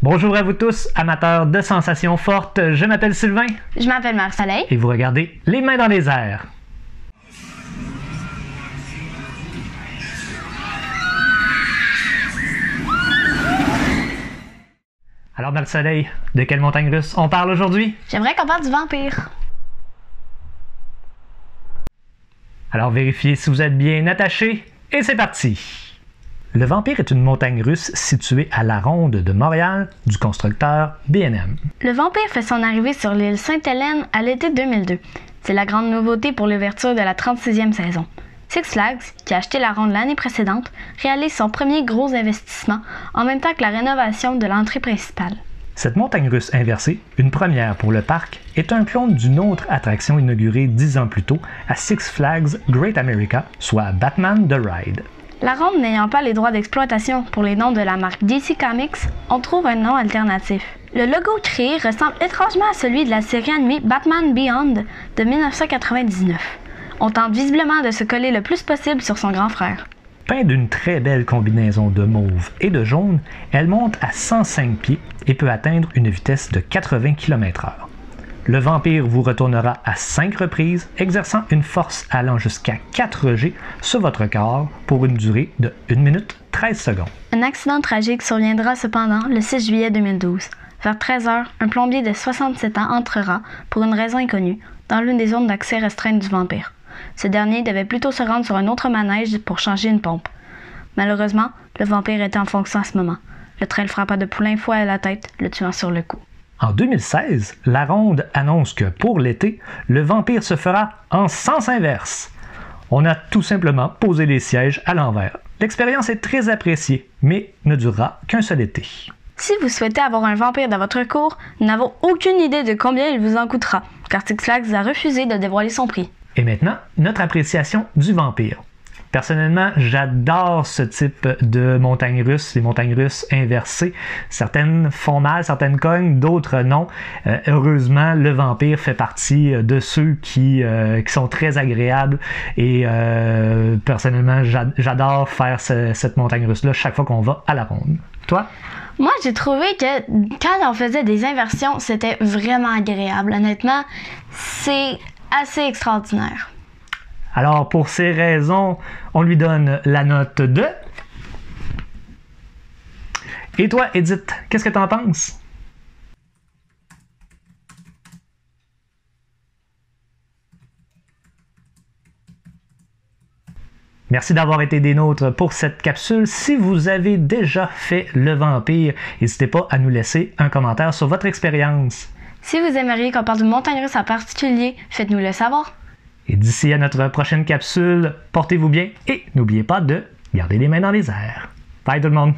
Bonjour à vous tous, amateurs de sensations fortes, je m'appelle Sylvain. Je m'appelle Marie-Soleil. Et vous regardez Les mains dans les airs. Alors Marie-Soleil, de quelle montagne russe on parle aujourd'hui? J'aimerais qu'on parle du vampire. Alors vérifiez si vous êtes bien attachés, et c'est parti! Le Vampire est une montagne russe située à la Ronde de Montréal du constructeur B&M. Le vampire fait son arrivée sur l'île Sainte-Hélène à l'été 2002. C'est la grande nouveauté pour l'ouverture de la 36e saison. Six Flags, qui a acheté la Ronde l'année précédente, réalise son premier gros investissement en même temps que la rénovation de l'entrée principale. Cette montagne russe inversée, une première pour le parc, est un clone d'une autre attraction inaugurée 10 ans plus tôt à Six Flags Great America, soit Batman The Ride. La Ronde n'ayant pas les droits d'exploitation pour les noms de la marque DC Comics, on trouve un nom alternatif. Le logo créé ressemble étrangement à celui de la série animée Batman Beyond de 1999. On tente visiblement de se coller le plus possible sur son grand frère. Peint d'une très belle combinaison de mauve et de jaune, elle monte à 105 pieds et peut atteindre une vitesse de 80 km/h. Le vampire vous retournera à 5 reprises, exerçant une force allant jusqu'à 4 G sur votre corps pour une durée de 1 minute 13 secondes. Un accident tragique surviendra cependant le 6 juillet 2012. Vers 13h, un plombier de 67 ans entrera, pour une raison inconnue, dans l'une des zones d'accès restreinte du vampire. Ce dernier devait plutôt se rendre sur un autre manège pour changer une pompe. Malheureusement, le vampire était en fonction à ce moment. Le train le frappa de plein fouet à la tête, le tuant sur le coup. En 2016, la Ronde annonce que pour l'été, le vampire se fera en sens inverse. On a tout simplement posé les sièges à l'envers. L'expérience est très appréciée, mais ne durera qu'un seul été. Si vous souhaitez avoir un vampire dans votre cour, nous n'avons aucune idée de combien il vous en coûtera, car Six Flags a refusé de dévoiler son prix. Et maintenant, notre appréciation du vampire. Personnellement, j'adore ce type de montagnes russes, les montagnes russes inversées. Certaines font mal, certaines cognent, d'autres non. Heureusement, le vampire fait partie de ceux qui sont très agréables et personnellement, j'adore faire cette montagne russe-là chaque fois qu'on va à la Ronde. Toi? Moi, j'ai trouvé que quand on faisait des inversions, c'était vraiment agréable. Honnêtement, c'est assez extraordinaire. Alors, pour ces raisons, on lui donne la note de... Et toi, Edith, qu'est-ce que tu en penses? Merci d'avoir été des nôtres pour cette capsule. Si vous avez déjà fait le vampire, n'hésitez pas à nous laisser un commentaire sur votre expérience. Si vous aimeriez qu'on parle d'une montagne russe en particulier, faites-nous le savoir. Et d'ici à notre prochaine capsule, portez-vous bien et n'oubliez pas de garder les mains dans les airs. Bye tout le monde!